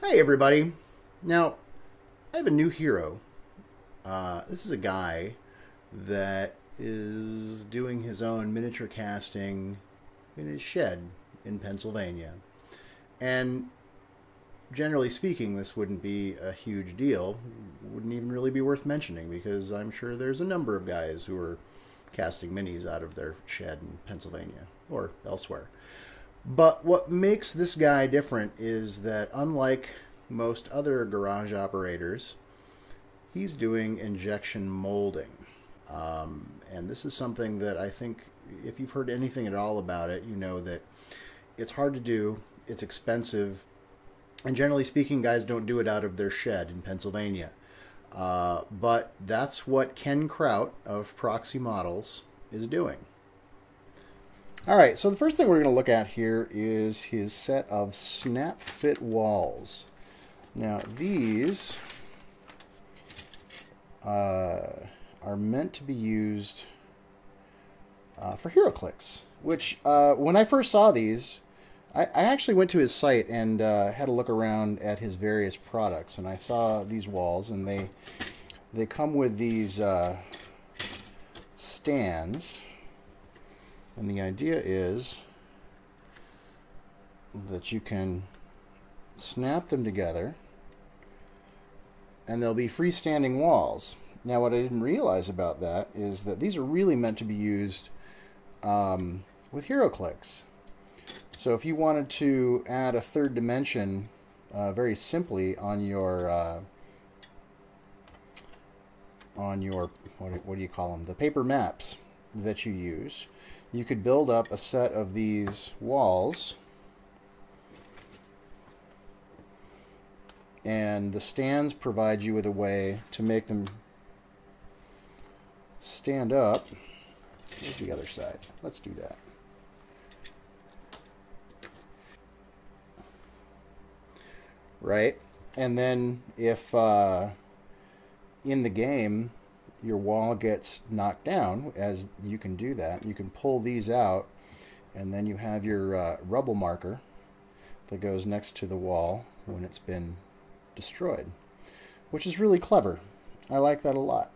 Hey everybody! Now, I have a new hero. This is a guy that is doing his own miniature casting in his shed in Pennsylvania. And generally speaking, this wouldn't be a huge deal. Wouldn't even really be worth mentioning because I'm sure there's a number of guys who are casting minis out of their shed in Pennsylvania or elsewhere. But what makes this guy different is that unlike most other garage operators, he's doing injection molding. And this is something that I think if you've heard anything at all about it, you know that it's hard to do, it's expensive, and generally speaking, guys don't do it out of their shed in Pennsylvania. But that's what Ken Kraut of Proxie Models is doing. Alright, so the first thing we're going to look at here is his set of snap fit walls. Now these are meant to be used for HeroClix, which when I first saw these, I actually went to his site and had a look around at his various products, and I saw these walls, and they come with these stands. And the idea is that you can snap them together and they'll be freestanding walls. Now what I didn't realize about that is that these are really meant to be used with HeroClix. So if you wanted to add a third dimension very simply on your what do you call them? The paper maps that you use, you could build up a set of these walls, and the stands provide you with a way to make them stand up. Here's the other side. Let's do that. Right? And then if in the game your wall gets knocked down, as you can do that, you can pull these out, and then you have your rubble marker that goes next to the wall when it's been destroyed, which is really clever. I like that a lot.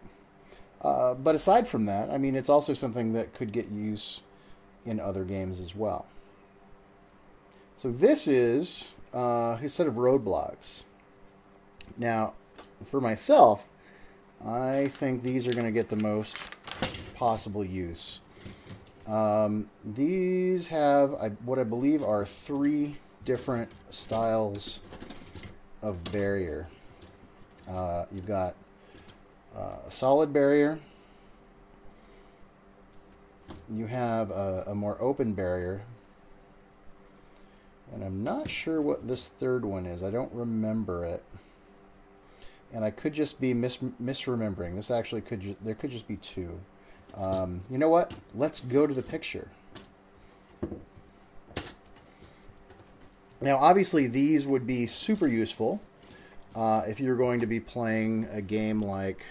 But aside from that, I mean, it's also something that could get use in other games as well. So this is his set of Roadblocks. Now, for myself, I think these are going to get the most possible use. These have what I believe are 3 different styles of barrier. You've got a solid barrier. You have a more open barrier. And I'm not sure what this third one is. I don't remember it. And I could just be misremembering. This actually there could just be 2. You know what? Let's go to the picture. Now, obviously, these would be super useful if you're going to be playing a game like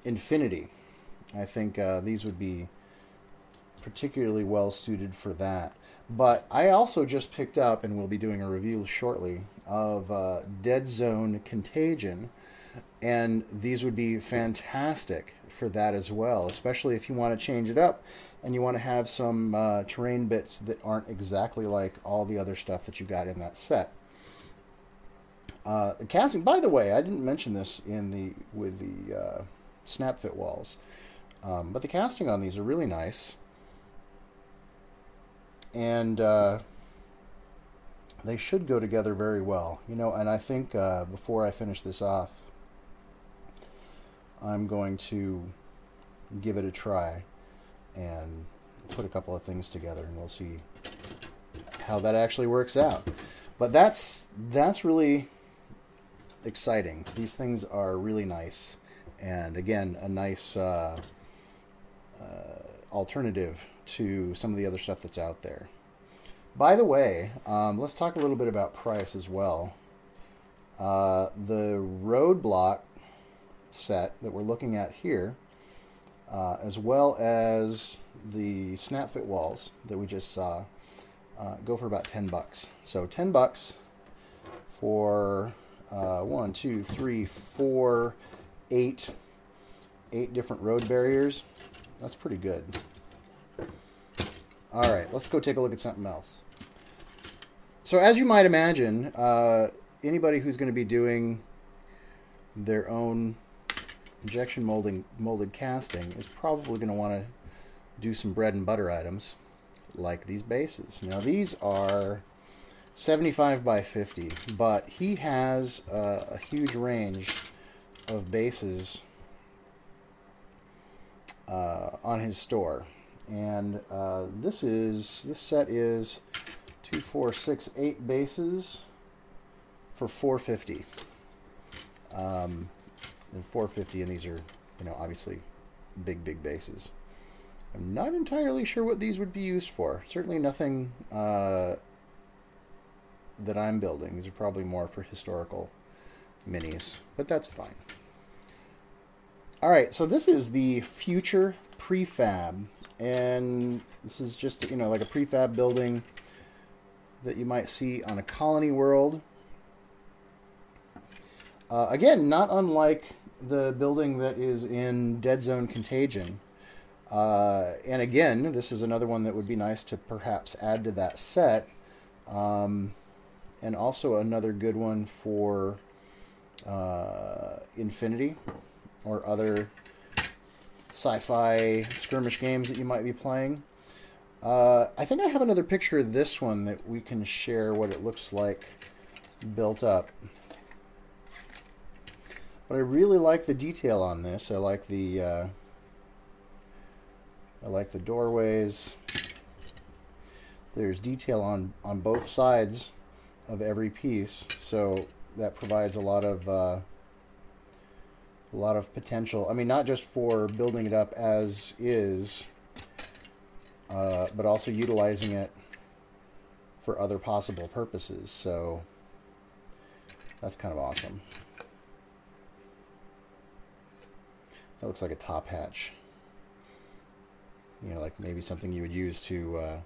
Infinity. I think these would be particularly well suited for that. But I also just picked up, and we'll be doing a review shortly, of Dead Zone Contagion, and these would be fantastic for that as well, especially if you want to change it up and you want to have some terrain bits that aren't exactly like all the other stuff that you got in that set. The casting, by the way, I didn't mention this with the snap fit walls, but the casting on these are really nice. And they should go together very well, you know. And I think before I finish this off, I'm going to give it a try and put a couple of things together, and we'll see how that actually works out. But that's really exciting. These things are really nice, and again, a nice alternative to some of the other stuff that's out there. By the way, let's talk a little bit about price as well. The Roadblock set that we're looking at here, as well as the snap fit walls that we just saw, go for about $10. So $10 for 1, 2, 3, 4, 8 different road barriers. That's pretty good. All right, let's go take a look at something else. So as you might imagine, anybody who's going to be doing their own injection molded casting is probably going to want to do some bread and butter items like these bases. Now these are 75 by 50, but he has a huge range of bases on his store, and this set is 2, 4, 6, 8 bases for $4.50. And $4.50, and these are, you know, obviously big bases. I'm not entirely sure what these would be used for. Certainly nothing that I'm building. These are probably more for historical minis, but that's fine. All right, so this is the future prefab, and this is just, you know, like a prefab building that you might see on a Colony World. Again, not unlike the building that is in Dead Zone Contagion. And again, this is another one that would be nice to perhaps add to that set. And also another good one for Infinity or other sci-fi skirmish games that you might be playing. I think I have another picture of this one that we can share what it looks like built up. But I really like the detail on this. I like the doorways. There's detail on both sides of every piece, so that provides a lot of potential. I mean, not just for building it up as is, but also utilizing it for other possible purposes. So that's kind of awesome. That looks like a top hatch. You know, like maybe something you would use to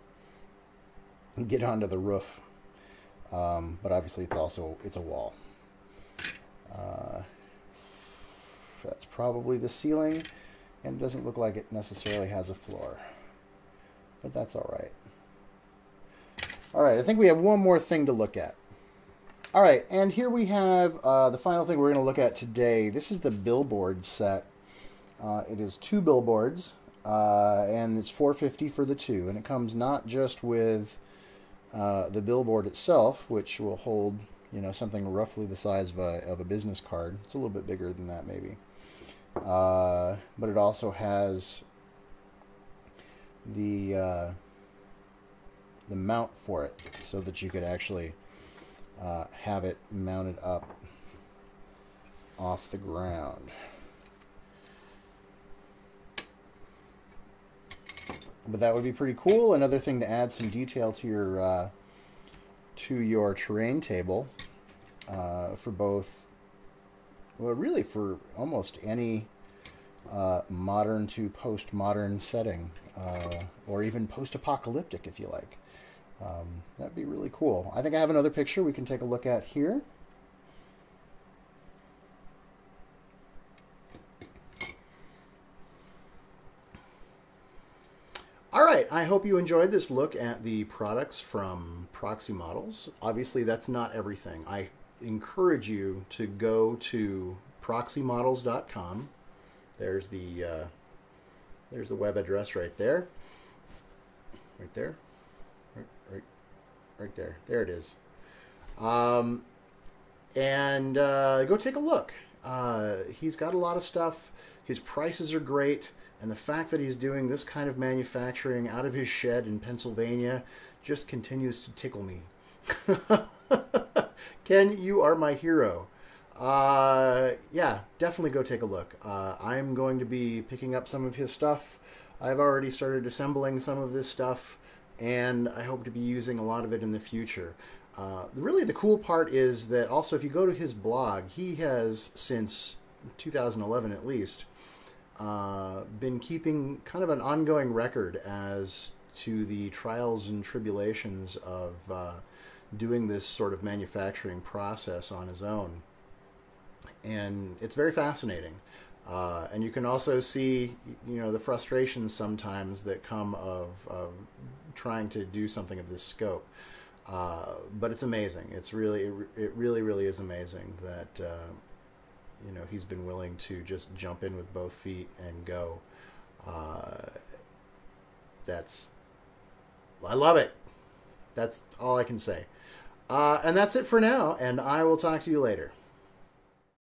get onto the roof. But obviously it's a wall. That's probably the ceiling, and it doesn't look like it necessarily has a floor. But that's all right. All right, I think we have one more thing to look at. All right, and here we have the final thing we're going to look at today. This is the Billboard Set. It is 2 billboards, and it's $4.50 for the 2. And it comes not just with the billboard itself, which will hold, you know, something roughly the size of a business card. It's a little bit bigger than that, maybe. But it also has the mount for it, so that you could actually have it mounted up off the ground. But that would be pretty cool. Another thing to add some detail to your terrain table for both, well, really for almost any modern to postmodern setting, or even post-apocalyptic if you like. That'd be really cool. I think I have another picture we can take a look at here. All right, I hope you enjoyed this look at the products from Proxie Models. Obviously, that's not everything. I encourage you to go to proxiemodels.com. There's the web address right there. Right there. Right there. There it is. And go take a look. He's got a lot of stuff. His prices are great. And the fact that he's doing this kind of manufacturing out of his shed in Pennsylvania just continues to tickle me. Ken, you are my hero. Yeah, definitely go take a look. I'm going to be picking up some of his stuff. I've already started assembling some of this stuff, and I hope to be using a lot of it in the future. Really, the cool part is that also if you go to his blog, he has, since 2011 at least, been keeping kind of an ongoing record as to the trials and tribulations of doing this sort of manufacturing process on his own. And it's very fascinating. And you can also see, the frustrations sometimes that come of trying to do something of this scope. But it's amazing. It really is amazing that, he's been willing to just jump in with both feet and go. I love it. That's all I can say. And that's it for now, and I will talk to you later.